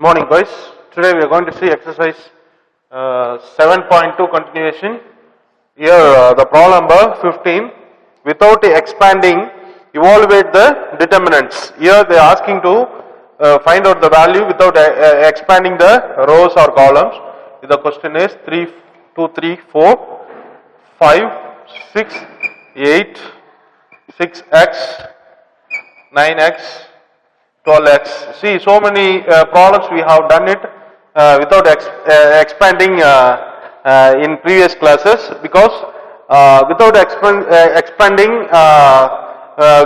Morning boys, today we are going to see exercise 7.2 continuation. Here the problem number 15, without expanding evaluate the determinants. Here they are asking to find out the value without expanding the rows or columns. The question is 3, 2, 3, 4, 5, 6, 8, 6x, 9x, 12x. See, so many problems we have done it without expanding in previous classes, because without expanding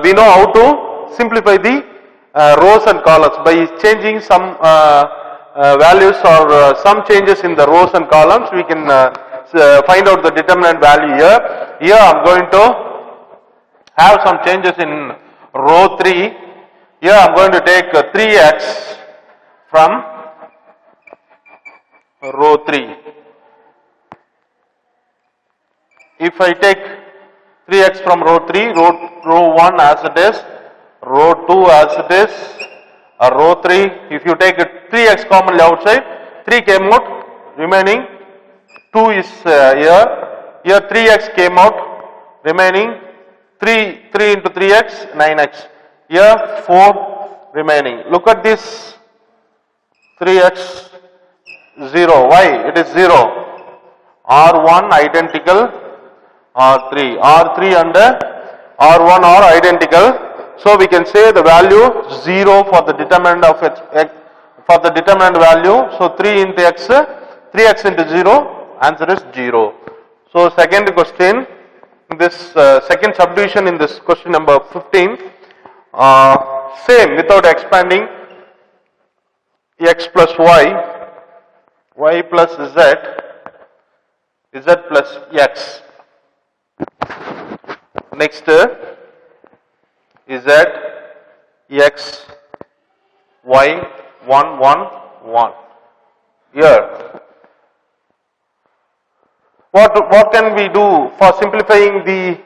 we know how to simplify the rows and columns by changing some values or some changes in the rows and columns. We can find out the determinant value here. Here I am going to have some changes in row 3. Here I am going to take 3x from row 3. If I take 3x from row 3, row 1 as it is, row 2 as it is, row 3, if you take 3x commonly outside, 3 came out, remaining 2 is here 3x came out, remaining 3 into 3x, 9x. Here 4 remaining. Look at this 3x 0. Why? It is 0. R1 identical R3. R3 and R1 are identical. So we can say the value 0 for the determinant of x, for the determinant value. So 3 into x, 3x into 0, answer is 0. So second question, this second subdivision in this question number 15. Same, without expanding, x plus y plus z plus x. Next, z, x, y, 1, 1, 1. Here, what can we do for simplifying the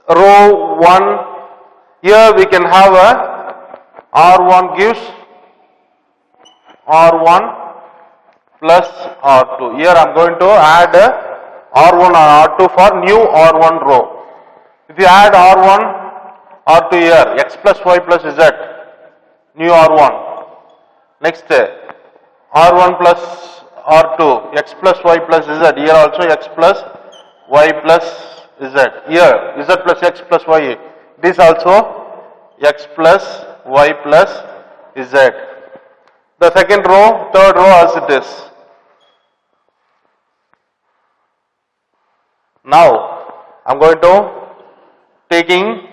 row 1? Here we can have a R1 gives R1 plus R2. Here I am going to add R1 and R2 for new R1 row. If you add R1, R2 here, x plus y plus z, new R1. Next, R1 plus R2, x plus y plus z, here also x plus y plus z. Here z plus x plus y, this also x plus y plus z. The second row, third row as it is. Now I am going to taking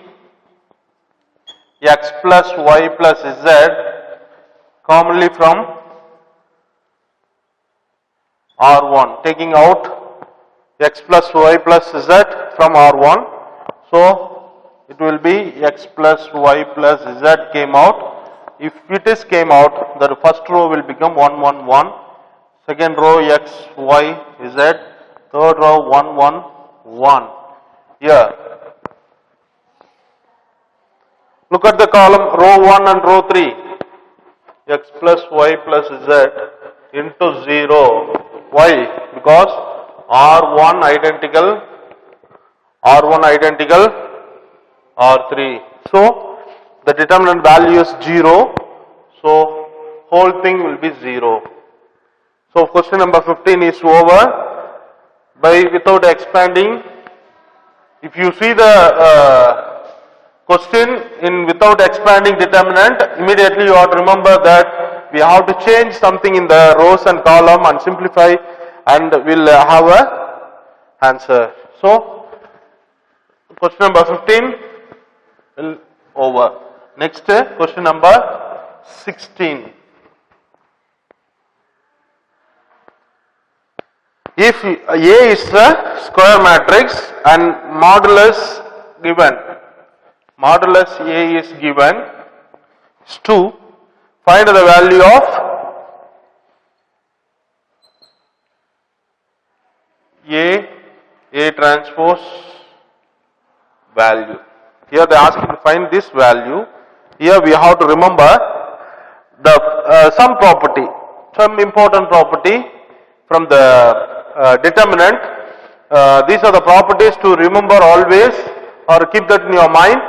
x plus y plus z commonly from R1, taking out x plus y plus z from R1. So it will be x plus y plus z came out. If it is came out, the first row will become 1, 1, 1. Second row x, y, z. Third row 1, 1, 1. Here. Look at the column row 1 and row 3. X plus y plus z into 0. Why? Because R1 identical R3. So the determinant value is 0. So whole thing will be 0. So question number 15 is over. By without expanding, if you see the question in without expanding determinant, immediately you have to remember that we have to change something in the rows and column and simplify, and we'll have a answer. So question number 15 will over. Next, question number 16. If A is a square matrix and modulus given, modulus A is given is 2, find the value of A transpose value. Here they are asking to find this value. Here we have to remember the some property, some important property from the determinant. These are the properties to remember always, or keep that in your mind,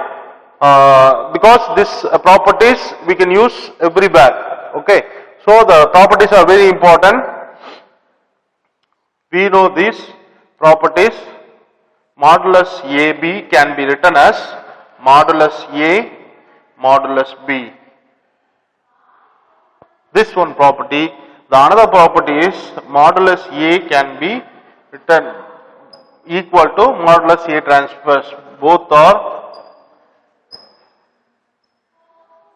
because these properties we can use everywhere. Okay, so the properties are very important. We know these properties. Modulus AB can be written as modulus A modulus B. This one property. The another property is modulus A can be written equal to modulus A transpose. Both are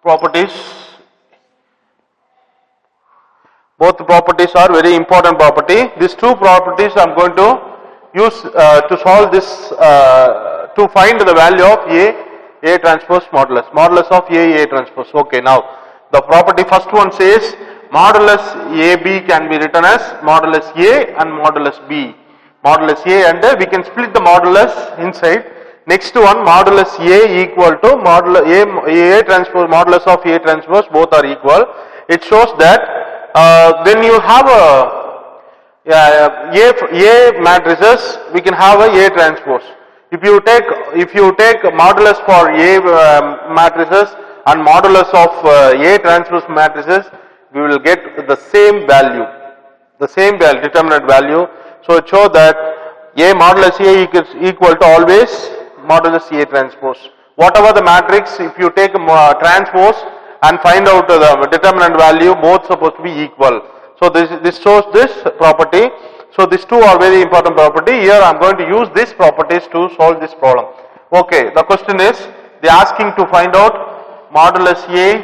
properties. Both properties are very important property. These two properties I am going to use to solve this, to find the value of A transpose modulus. Modulus of A transpose. Okay, now the property first one says modulus AB can be written as modulus A and modulus B. Modulus A, and we can split the modulus inside. Next one, modulus A equal to modulus A transpose, modulus of A transpose, both are equal. It shows that when you have A matrices, we can have a transpose. If you take modulus for A matrices and modulus of A transpose matrices, we will get the same value, determinant value. So it shows that A modulus A is equal to always modulus A transpose. Whatever the matrix, if you take transpose and find out the determinant value, both supposed to be equal. So this shows this property. So these two are very important property. Here I am going to use these properties to solve this problem. Okay, the question is, they are asking to find out modulus A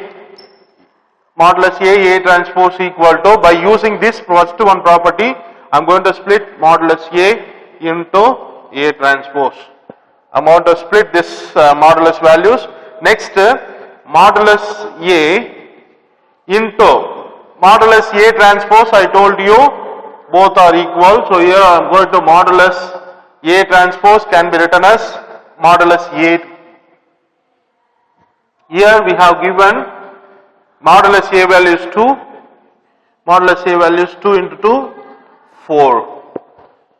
transpose equal to, by using this first one property, I am going to split modulus A into A transpose. I am going to split this modulus values. Next, modulus A into modulus A transpose, I told you both are equal. So here I am going to modulus A transpose can be written as modulus A. Here we have given modulus A value is 2, modulus A value is 2 into 2, 4.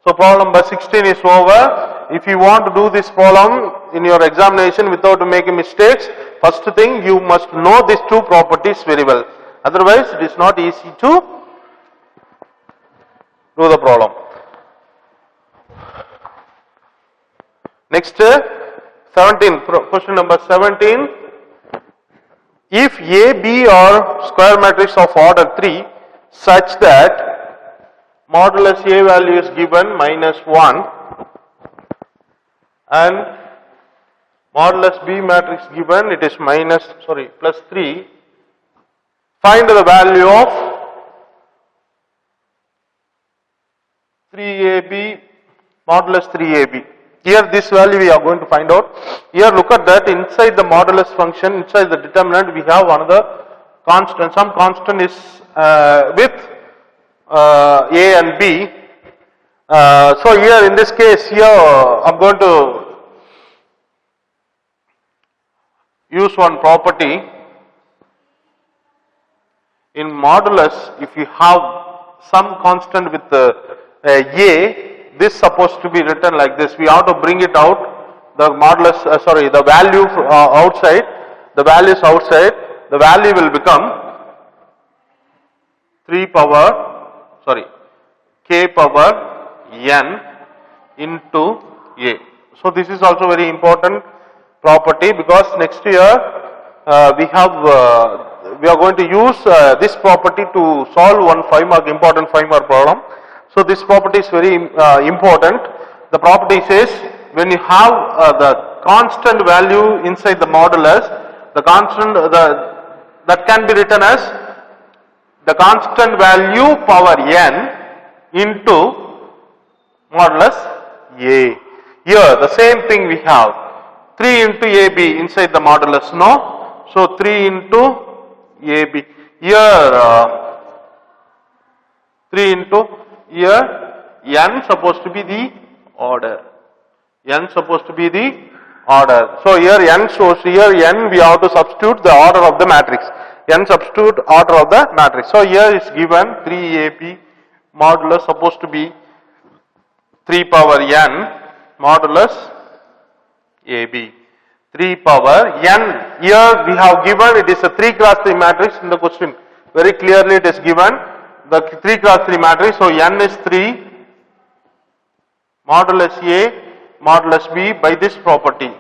So problem number 16 is over. If you want to do this problem in your examination without making mistakes, first thing you must know these two properties very well. Otherwise it is not easy to do the problem. Next, 17, question number 17. If A, B are square matrix of order 3 such that modulus A value is given -1 and modulus B matrix given it is +3, find the value of 3AB modulus 3AB. Here this value we are going to find out. Here look at that, inside the modulus function, inside the determinant we have another constant. Some constant is with A and B. So here in this case, here I am going to use one property. In modulus, if you have some constant with A, this supposed to be written like this. We have to bring it out, the modulus, the value outside, the value is outside, the value will become k power n into A. So this is also very important property, because next year we are going to use this property to solve one important 5-mark problem. So this property is very important. The property says when you have the constant value inside the modulus, the constant that can be written as the constant value power n into modulus A. Here the same thing we have 3 into AB inside the modulus, no? So 3 into AB. Here 3 into, here n supposed to be the order. N supposed to be the order. So here n, so here n we have to substitute the order of the matrix. n substitute order of the matrix. So here is given 3ab modulus supposed to be 3 power n modulus ab. 3 power n. Here we have given it is a 3 cross 3 matrix in the question. Very clearly it is given the 3 cross 3 matrix. So n is 3 modulus A modulus B by this property.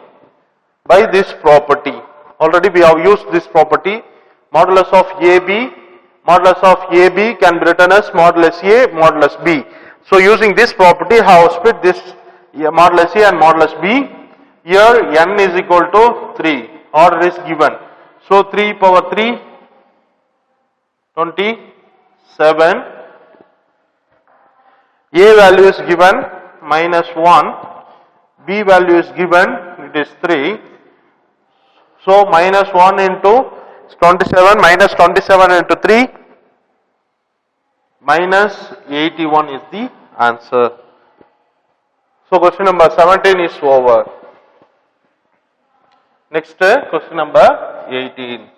By this property. Already we have used this property. Modulus of AB can be written as modulus A modulus B. So using this property I have split this modulus A and modulus B. Here n is equal to 3. Order is given. So 3 power 3 27. A value is given minus 1. B value is given, it is 3. So minus 1 into 27 minus 27 into 3 minus 81 is the answer. So question number 17 is over. Next question number 18.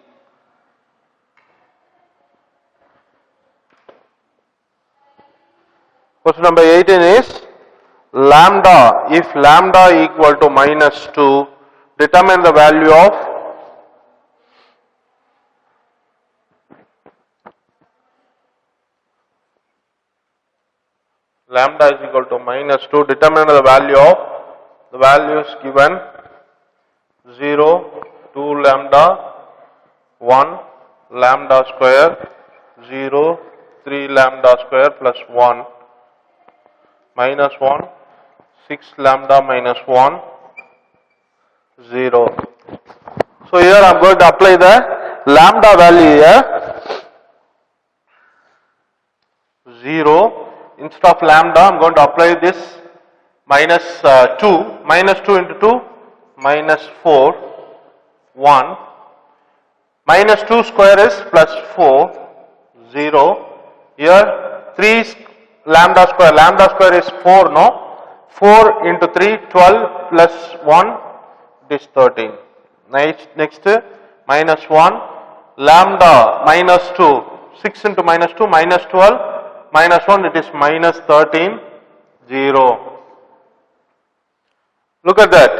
Question number 18 is lambda. If lambda equal to minus 2, determine the value of lambda is equal to minus 2. Determine the value of the values given 0, 2 lambda, 1 lambda square, 0, 3 lambda square plus 1, minus 1, 6 lambda minus 1, 0. So here I am going to apply the lambda value here, 0. Instead of lambda I am going to apply this minus 2, minus 2 into 2, minus 4, 1, minus 2 square is plus 4, 0. Here 3 lambda square is 4, no? 4 into 3, 12 plus 1, it is 13. Next minus 1, lambda minus 2, 6 into minus 2, minus 12, minus 1, it is minus 13, 0. Look at that.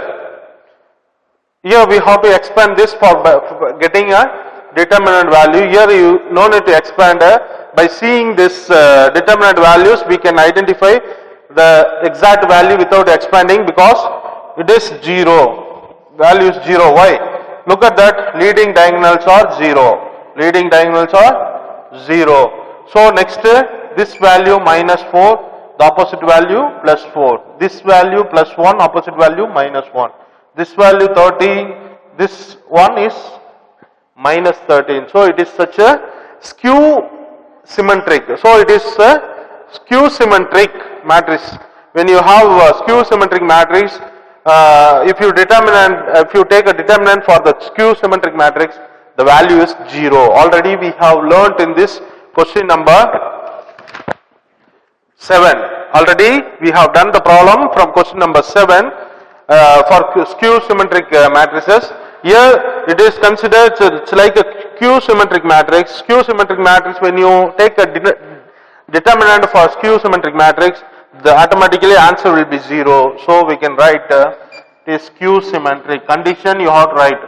Here we have to expand this for getting a determinant value. Here you no need to expand. By seeing this determinant values, we can identify the exact value without expanding because it is 0. Value is 0. Why? Look at that. Leading diagonals are 0. Leading diagonals are 0. So next, this value minus 4, the opposite value plus 4. This value plus 1, opposite value minus 1. This value 30, this one is minus 13. So it is such a skew symmetric. So it is a skew symmetric matrix. When you have a skew symmetric matrix, if you take a determinant for the skew symmetric matrix, the value is 0. Already we have learnt in this question number 7. Already we have done the problem from question number 7 for skew symmetric matrices. Here it is considered, it's like a skew symmetric matrix. Skew symmetric matrix, when you take a determinant for skew symmetric matrix, the automatically answer will be 0. So we can write it is skew symmetric. Condition you have to write.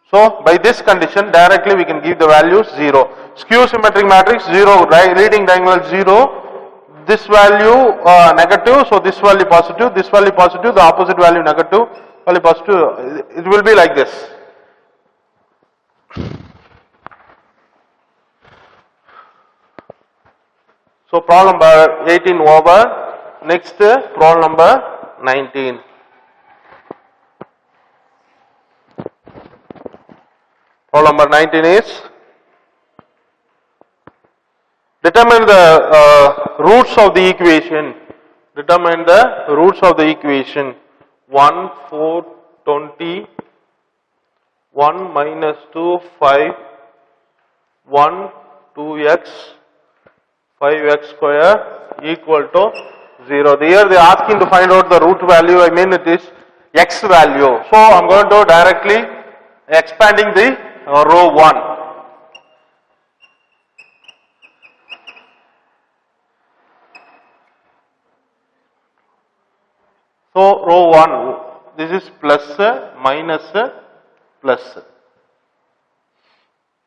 So by this condition directly we can give the values 0. Skew symmetric matrix 0, leading diagonal 0. This value negative, so this value positive, this value positive, the opposite value negative, value positive. It will be like this. So problem number 18 over. Next problem number 19. Problem number 19 is determine the roots of the equation. Determine the roots of the equation. 1, 4, 20, 1 minus 2, 5, 1, 2x, 5x square equal to 0. Here they are asking to find out the root value, I mean it is x value. So I am going to directly expanding the row 1. So row 1, this is plus, minus, plus.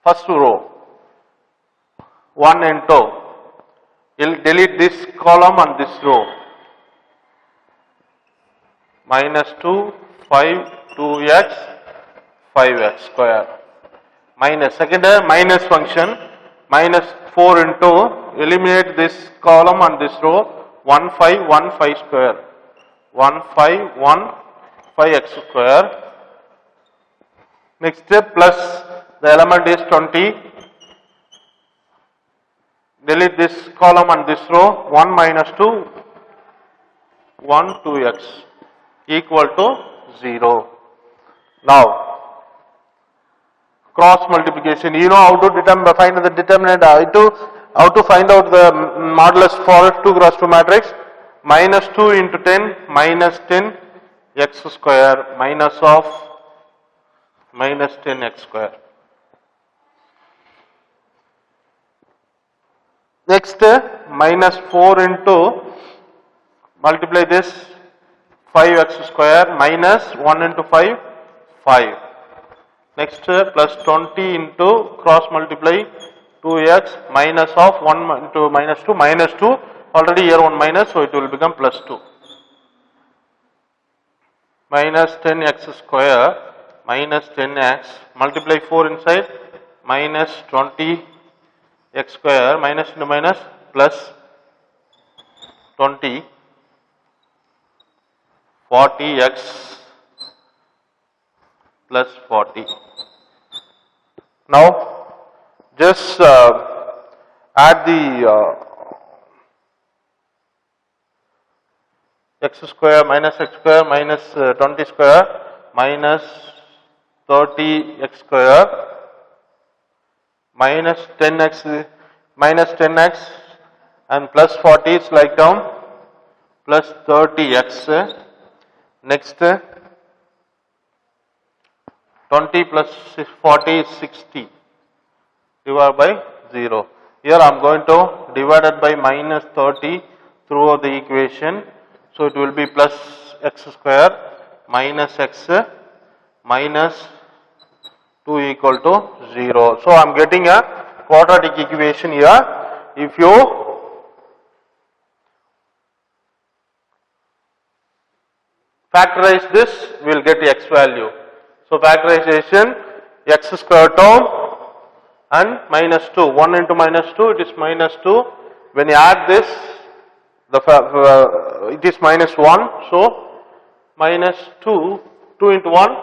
First row, 1 into, you'll delete this column and this row. Minus 2, 5, 2x, 5x square. Minus, second minus function, minus 4 into, eliminate this column and this row, 1, 5, 1, 5 square. 1, 5, 1, 5x square. Next step, plus the element is 20. Delete this column and this row, 1 minus 2, 1, 2x equal to 0. Now, cross multiplication, you know how to find the determinant, how to find out the modulus for 2 cross 2 matrix. Minus 2 into 10 minus 10 x square minus of minus 10 x square. Next, minus 4 into, multiply this 5x square minus 1 into 5, 5. Next, plus 20 into cross multiply 2x minus of 1 into minus 2, minus 2. Already here 1 minus, so it will become plus 2. Minus 10x square minus 10x, multiply 4 inside, minus 20 x square, minus into minus, plus 20, 40x plus 40. Now, just add the x square minus 20 square minus 30x square minus 10x and plus 40 is like term plus 30x. Next, 20 plus 40 is 60 divided by 0. Here I am going to divide it by minus 30 throughout the equation. So it will be plus x square minus x minus 2 equal to 0. So I am getting a quadratic equation here. If you factorize this, we will get x value. So factorization, x square term and minus 2. 1 into minus 2, it is minus 2. When you add this, it is minus 1, so minus 2, 2 into 1,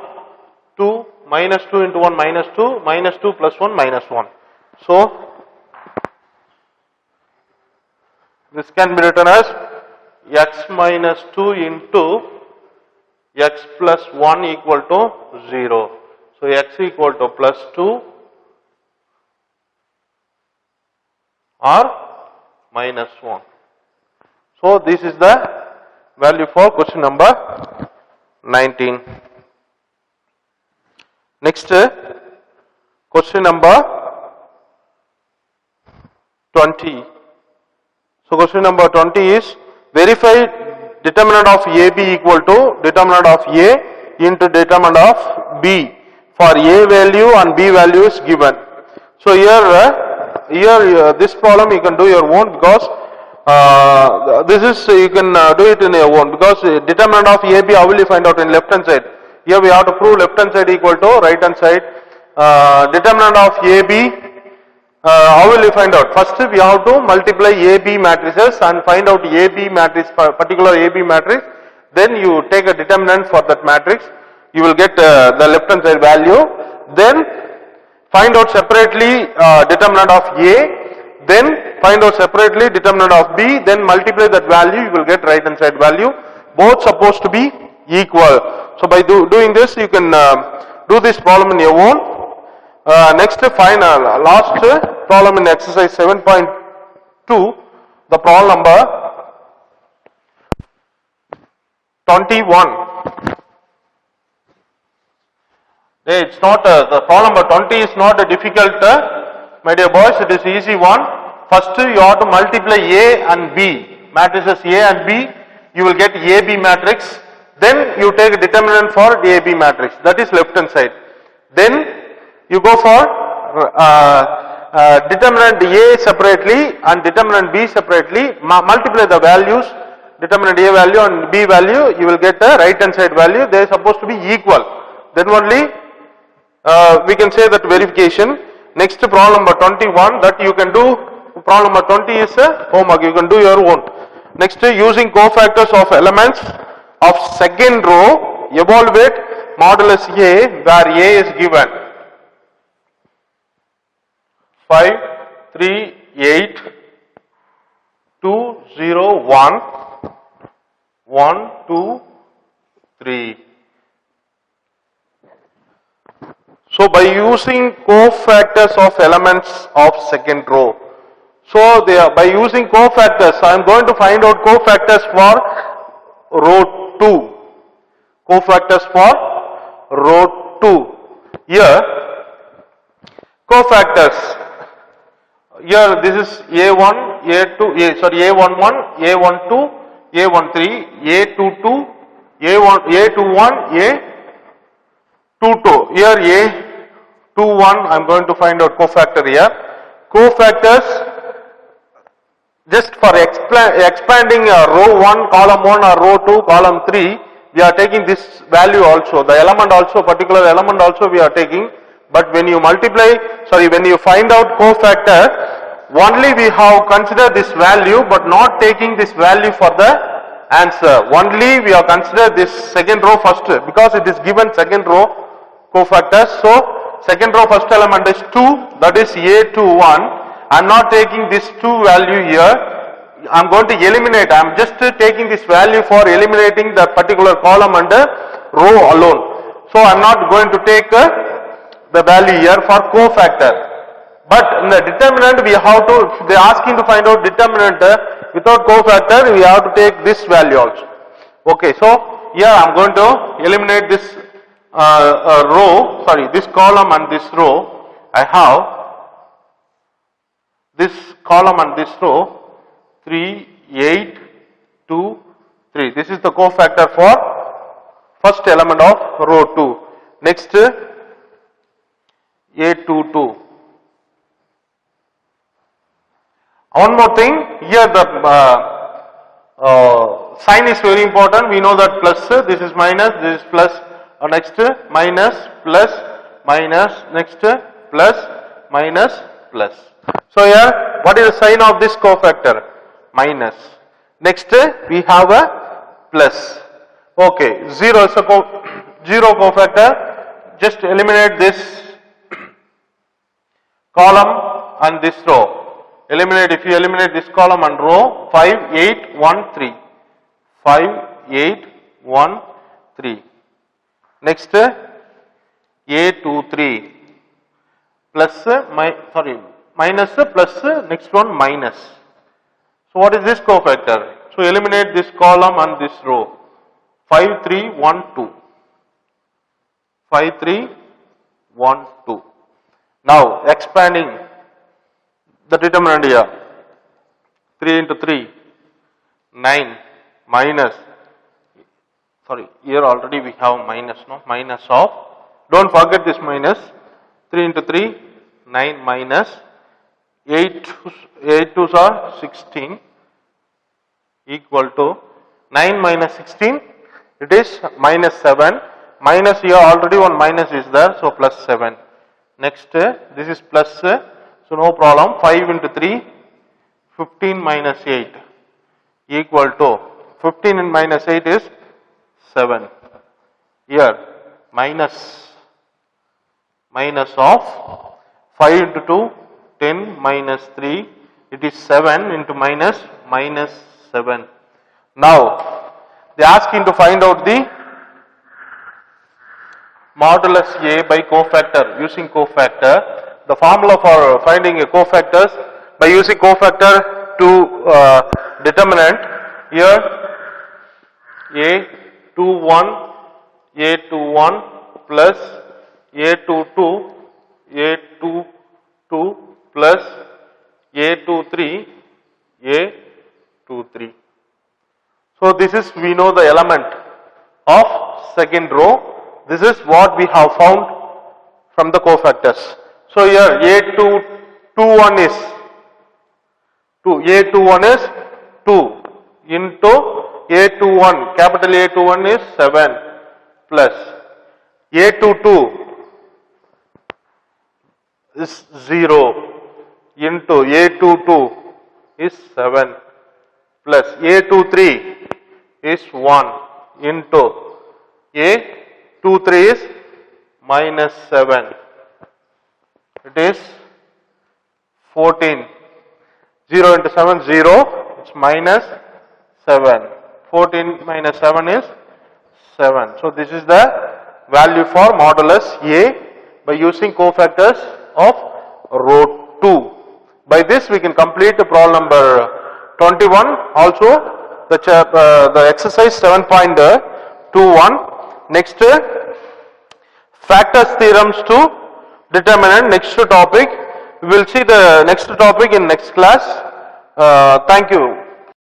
2, minus 2 into 1, minus 2, minus 2 plus 1, minus 1. So, this can be written as x minus 2 into x plus 1 equal to 0. So, x equal to plus 2 or minus 1. So, this is the value for question number 19. Next, question number 20. So, question number 20 is verify determinant of AB equal to determinant of A into determinant of B for A value and B value is given. So, here this problem you can do your own because this is you can do it in your own because determinant of AB how will you find out in left hand side? Here we have to prove left hand side equal to right hand side. Determinant of AB, how will you find out? First we have to multiply AB matrices and find out AB matrix, particular AB matrix. Then you take a determinant for that matrix. You will get the left hand side value. Then find out separately determinant of A. Then find out separately determinant of B. Then multiply that value. You will get right hand side value. Both supposed to be equal. So by doing this, you can do this problem in your own. Next, last problem in exercise 7.2, the problem number 21. It's not, the problem number 20 is not difficult, my dear boys, it is easy one. First you have to multiply A and B, matrices A and B, you will get AB matrix. Then you take a determinant for the AB matrix, that is left hand side. Then you go for determinant A separately and determinant B separately, multiply the values, determinant A value and B value, you will get the right hand side value, they are supposed to be equal. Then only we can say that verification. Next problem number 21, that you can do, problem number 20 is a homework, you can do your own. Next, using cofactors of elements of second row, evaluate modulus A where A is given 5, 3, 8, 2, 0, 1, 1, 2, 3. So by using cofactors of elements of second row. So by using cofactors, I am going to find out cofactors for row 2. Cofactors for row 2. Here, cofactors. Here this is A1, A2, A11, A12, A13, A22, A21, A22. Here A21, I am going to find out cofactor here. Cofactors, just for expanding row 1, column 1 or row 2, column 3, we are taking this value also, the element also, particular element also we are taking. But when you when you find out cofactor, only we have considered this value but not taking this value for the answer. Only we have considered this second row first, because it is given second row cofactors. So second row first element is 2, that is A21. I am not taking this 2 value here, I am going to eliminate, I am just taking this value for eliminating the particular column and row alone. So I am not going to take the value here for cofactor. But in the determinant we have to, they are asking to find out determinant without cofactor, we have to take this value also. Okay, so here I am going to eliminate this this column and this row. I have this column and this row 3, 8, 2, 3. This is the cofactor for first element of row 2. Next A22. One more thing, here the sign is very important. We know that plus, this is minus, this is plus, next minus, plus, minus, next plus, minus, plus. So here, what is the sign of this cofactor? Minus. Next we have a plus. Okay, 0 is a zero cofactor. Just eliminate this column and this row. Eliminate, if you eliminate this column and row, 5, 8, 1, 3. 5, 8, 1, 3. Next A23 plus minus plus, next one minus. So what is this cofactor? So eliminate this column and this row. 5, 3, 1, 2. 5, 3, 1, 2. Now expanding the determinant here. 3 into 3, 9 minus, here already we have minus, minus of, don't forget this minus, 3 into 3, 9 minus, 8 2s are 16, equal to 9 minus 16, it is minus 7, minus here already one minus is there, so plus 7. Next this is plus, so no problem, 5 into 3, 15 minus 8 equal to, 15 and minus 8 is 7. Here minus of 5 into 2, 10 minus 3, it is 7 into minus 7. Now they are asking to find out the modulus A by cofactor, using cofactor. The formula for finding a cofactors, by using cofactor to determinant, here A A21, A21 plus A22, A22 plus A23, A23. So this is, we know the element of second row. This is what we have found from the cofactors. So here A21 is 2, A21 is 2 into A21, capital A21 is 7 plus A22 is 0 into A22 is 7 plus A23 is 1 into A23 is minus 7. It is 14. 0 into 7, 0. It's minus 7. 14 minus 7 is 7. So this is the value for modulus A by using cofactors of row 2. By this we can complete the problem number 21. Also the exercise 7.21. Next, factors theorems to determinant. Next topic. We will see the next topic in next class. Thank you.